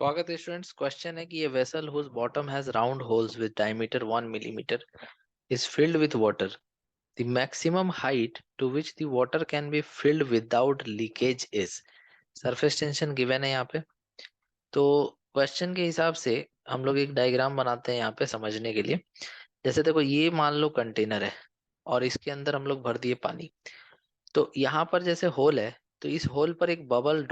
स्वागत है students. Question है कि ये vessel whose bottom has round holes with diameter 1 millimetre is filled with water. The maximum height to which the water can be filled without leakage is. Surface tension given है यहाँ पे। तो question के हिसाब से हम लोग एक डायग्राम बनाते हैं यहाँ पे समझने के लिए। जैसे देखो, ये मान लो कंटेनर है और इसके अंदर हम लोग भर दिए पानी। तो यहाँ पर जैसे होल है, तो इस होल पर एक बबल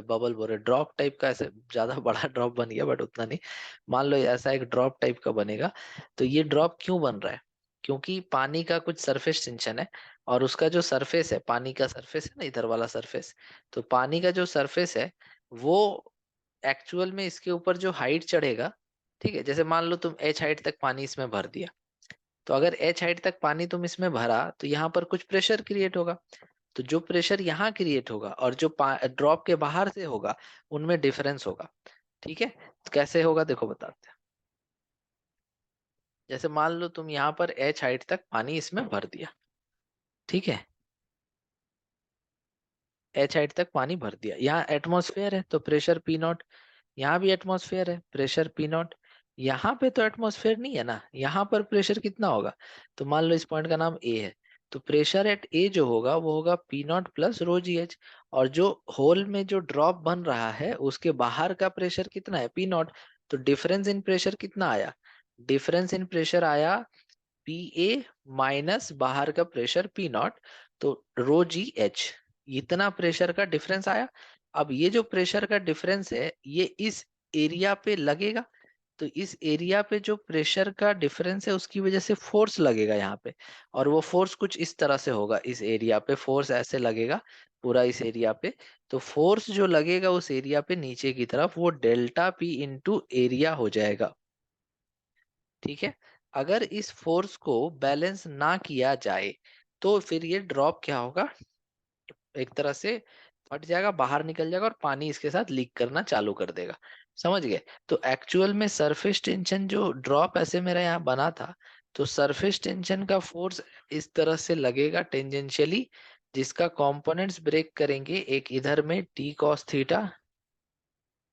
बोल रहे ड्रॉप टाइप का, ऐसे ज्यादा बड़ा ड्रॉप बन गया बट उतना नहीं। मान लो ऐसा एक ड्रॉप टाइप का बनेगा। तो ये ड्रॉप क्यों बन रहा है? क्योंकि पानी का कुछ सरफेस टेंशन है और उसका जो सरफेस है, पानी का सरफेस है ना, इधर वाला सरफेस। तो पानी का जो सरफेस है वो एक्चुअल में इसके ऊपर जो हाइट चढ़ेगा, ठीक है, जैसे मान लो तुम एच हाइट तक पानी इसमें भर दिया। तो अगर एच हाइट तक पानी तुम इसमें भरा तो यहाँ पर कुछ प्रेशर क्रिएट होगा। तो जो प्रेशर यहाँ क्रिएट होगा और जो ड्रॉप के बाहर से होगा, उनमें डिफरेंस होगा। ठीक है, तो कैसे होगा देखो बताते हैं। जैसे मान लो तुम यहाँ पर एच हाइट तक पानी इसमें भर दिया, ठीक है, एच हाइट तक पानी भर दिया। यहाँ एटमॉस्फेयर है तो प्रेशर पी नॉट। यहाँ भी एटमॉस्फेयर है, प्रेशर पी नॉट। यहाँ पे तो एटमॉस्फेयर नहीं है ना, यहाँ पर प्रेशर कितना होगा? तो मान लो इस पॉइंट का नाम ए है। तो प्रेशर एट ए जो होगा वो होगा P not plus row g H. और जो होल में जो ड्रॉप बन रहा है उसके बाहर का प्रेशर कितना है? P not. तो डिफरेंस इन प्रेशर कितना आया? डिफरेंस इन प्रेशर आया पी ए माइनस बाहर का प्रेशर पी नॉट। तो रो जी एच, इतना प्रेशर का डिफरेंस आया। अब ये जो प्रेशर का डिफरेंस है ये इस एरिया पे लगेगा। तो इस एरिया पे जो प्रेशर का डिफरेंस है उसकी वजह से फोर्स लगेगा यहाँ पे। और वो फोर्स कुछ इस तरह से होगा, इस एरिया पे फोर्स ऐसे लगेगा पूरा इस एरिया पे। तो फोर्स जो लगेगा उस एरिया पे नीचे की तरफ वो डेल्टा पी इंटू एरिया हो जाएगा। ठीक है, अगर इस फोर्स को बैलेंस ना किया जाए तो फिर ये ड्रॉप क्या होगा? एक तरह से फट जाएगा, बाहर निकल जाएगा और पानी इसके साथ लीक करना चालू कर देगा। समझ गए? तो एक्चुअल में सरफेस टेंशन जो ड्रॉप ऐसे मेरा यहाँ बना था, तो सरफेस टेंशन का फोर्स इस तरह से लगेगा टेंजेंशियली, जिसका कंपोनेंट्स ब्रेक करेंगे, एक इधर में टी कॉस थीटा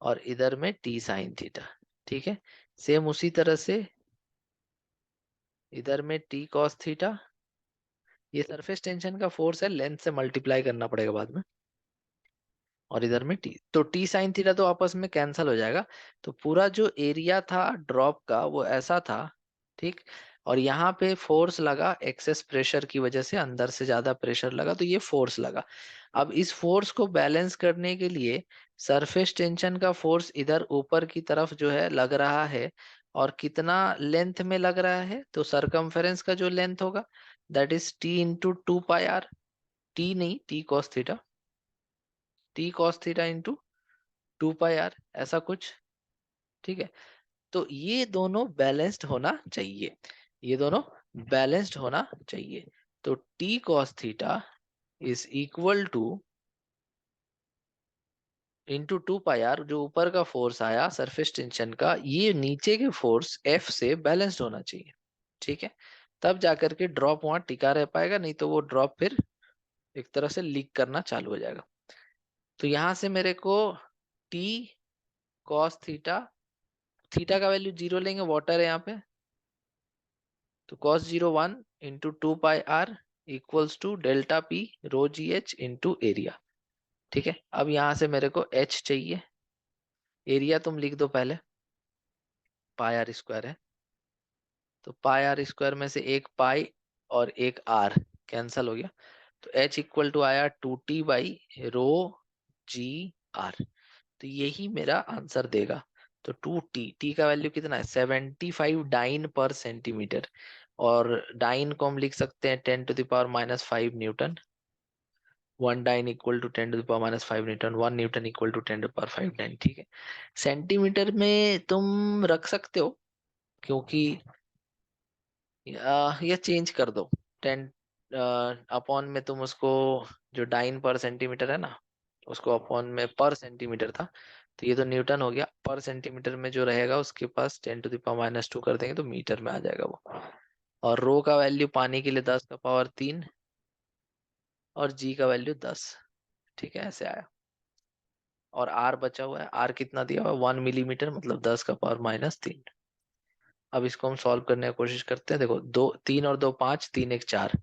और इधर में टी साइन थीटा। ठीक है, सेम उसी तरह से इधर में टी कॉस थीटा। ये सरफेस टेंशन का फोर्स है, लेंथ से मल्टीप्लाई करना पड़ेगा बाद में। और इधर में टी, तो टी साइन थीटा तो आपस में कैंसल हो जाएगा। तो पूरा जो एरिया था ड्रॉप का वो ऐसा था, ठीक। और यहाँ पे फोर्स लगा एक्सेस प्रेशर की वजह से, अंदर से ज्यादा प्रेशर लगा तो ये फोर्स लगा। अब इस फोर्स को बैलेंस करने के लिए सरफेस टेंशन का फोर्स इधर ऊपर की तरफ जो है लग रहा है। और कितना लेंथ में लग रहा है? तो सरकमफेरेंस का जो लेंथ होगा that is T into two pi R. T नहीं, T cos theta, T cos theta into two pi R, ऐसा कुछ। ठीक है, तो ये दोनों बैलेंस्ड होना चाहिए, ये दोनों बैलेंस्ड होना चाहिए। तो T cos theta is equal to into two pi R, जो ऊपर का फोर्स आया सरफेस टेंशन का, ये नीचे के फोर्स एफ से बैलेंस्ड होना चाहिए। ठीक है, तब जाकर के ड्रॉप वहां टिका रह पाएगा, नहीं तो वो ड्रॉप फिर एक तरह से लीक करना चालू हो जाएगा। तो यहां से मेरे को टी कॉस थीटा, थीटा का वैल्यू जीरो लेंगे, वाटर है यहाँ पे। तो cos zero one into two pi R equals to delta P rho g h into area. ठीक है, अब यहाँ से मेरे को एच चाहिए, एरिया तुम लिख दो पहले, पाई आर स्क्वायर है। तो पाई आर स्क्वायर में से एक पाई और एक आर कैंसल हो गया। तो एच इक्वल टू आया two T by rho g r. तो यही मेरा आंसर देगा। तो टू टी, टी का वैल्यू कितना है? 75 डाइन पर सेंटीमीटर। और डाइन को हम लिख सकते हैं 10⁻⁻5 newton. One dyne equal to 10⁻⁻5 newton, 1 newton equal to 10⁻5 dyne. ठीक है, सेंटीमीटर में तुम रख सकते हो, क्योंकि ये चेंज कर दो। 10 अपॉन में तुम उसको, जो डाइन पर सेंटीमीटर है ना, उसको अपॉन में पर सेंटीमीटर था। तो ये तो न्यूटन हो गया, पर सेंटीमीटर में जो रहेगा उसके पास 10⁻⁻2 कर देंगे तो मीटर में आ जाएगा वो। और रो का वैल्यू पानी के लिए 10⁻3 और जी का वैल्यू 10। ठीक है, ऐसे आया। और आर बचा हुआ है, आर कितना दिया हुआ है 1 मिलीमीटर, मतलब 10⁻³ अब इसको हम सॉल्व करने की कोशिश करते हैं। देखो, 2 3 और 2 5, 3 1 4,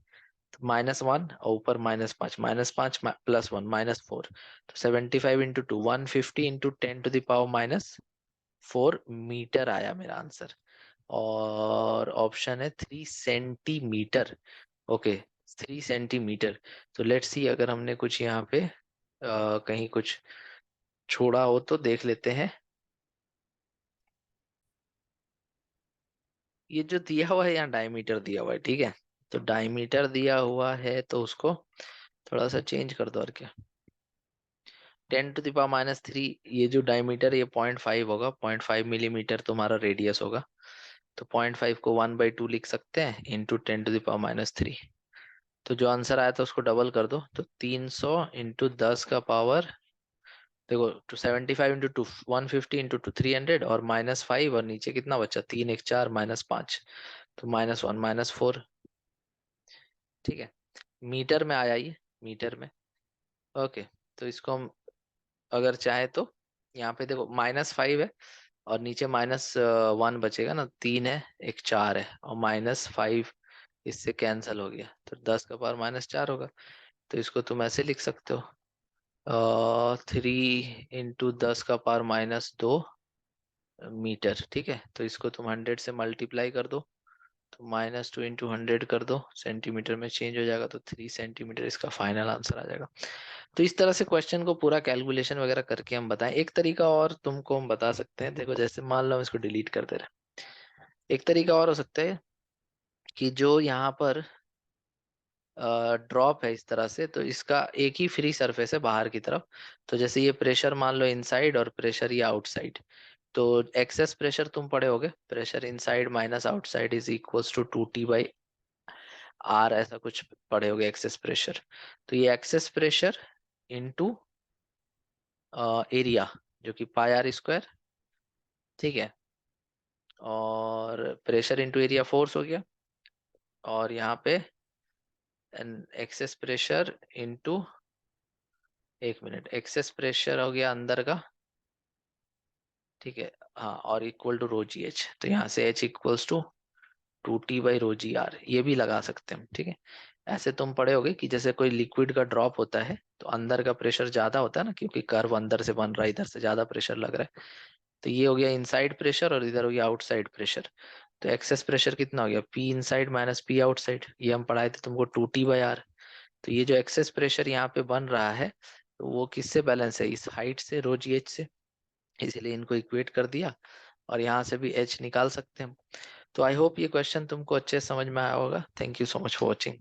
तो -1 और ऊपर -5, -5 +1 -4, तो 75 × 2 150 × 10⁻⁻4 मीटर आया मेरा आंसर। और ऑप्शन है 3 सेंटीमीटर। Okay, 3 centimetre. तो लेट्स सी, अगर हमने कुछ यहाँ पे कहीं कुछ छोड़ा हो तो देख लेते हैं। ये जो दिया हुआ है यहाँ डायमीटर दिया हुआ है, ठीक है, तो डायमीटर दिया हुआ है तो उसको थोड़ा सा चेंज कर दो और क्या। 10⁻³ ये जो डायमीटर ये 0.5 होगा, 0.5 मिलीमीटर तुम्हारा रेडियस होगा, तो 0.5 को 1/2 लिख सकते हैं इंटू 10⁻³ तो जो आंसर आया था उसको डबल कर दो, तो 300 × 10⁻, देखो, 275 × 2 150 × 2 300 और -5 और नीचे कितना बचा, 3 1 4 -5, तो -1 -4, ठीक है। मीटर में आया ये, मीटर में। ओके, तो इसको हम अगर चाहे तो यहाँ पे देखो -5 है और नीचे -1 बचेगा ना, 3 है, 1 4 है और -5 इससे कैंसिल हो गया, तो 10⁻⁻4 होगा। तो इसको तुम ऐसे लिख सकते हो, 3 × 10⁻², मीटर, ठीक है। तो इसको तुम 100 से मल्टीप्लाई कर दो, तो -2 × 100 कर दो, सेंटीमीटर में चेंज हो जाएगा, तो 3 सेंटीमीटर इसका फाइनल आंसर आ जाएगा। तो इस तरह से क्वेश्चन को पूरा कैलकुलेशन वगैरह करके हम बताएं। एक तरीका और तुमको हम बता सकते हैं, देखो जैसे मान लो हम इसको डिलीट कर दे रहे हैं, एक तरीका और हो सकता है कि जो यहाँ पर ड्रॉप है इस तरह से, तो इसका एक ही फ्री सरफेस है बाहर की तरफ, तो जैसे ये प्रेशर मान लो इनसाइड और प्रेशर ये आउटसाइड, तो एक्सेस प्रेशर तुम पढ़े होगे, pressure inside minus outside is equals to 2T/R, ऐसा कुछ पढ़े होगे एक्सेस प्रेशर। तो ये एक्सेस प्रेशर इनटू एरिया जो कि πr², ठीक है, और प्रेशर इनटू एरिया फोर्स हो गया, और यहाँ पे एक्सेस प्रेशर इनटू, एक मिनट, एक्सेस प्रेशर हो गया अंदर का, ठीक है, हाँ, और इक्वल टू ρgh, तो यहाँ से h इक्वल्स टू 2T/ρgr, ये भी लगा सकते हैं हम, ठीक है। ऐसे तुम पढ़े होगे कि जैसे कोई लिक्विड का ड्रॉप होता है तो अंदर का प्रेशर ज्यादा होता है ना, क्योंकि कर्व अंदर से बन रहा है, इधर से ज्यादा प्रेशर लग रहा है, तो ये हो गया इनसाइड प्रेशर और इधर हो गया आउटसाइड प्रेशर। तो एक्सेस प्रेशर कितना हो गया, P inside minus P outside, ये हम पढ़ाए थे तुमको 2T/R। तो ये जो एक्सेस प्रेशर यहाँ पे बन रहा है, तो वो किससे बैलेंस है, इस हाइट से, ρgh से, इसीलिए इनको इक्वेट कर दिया, और यहाँ से भी h निकाल सकते हैं हम। तो आई होप ये क्वेश्चन तुमको अच्छे से समझ में आया होगा। Thank you so much for watching.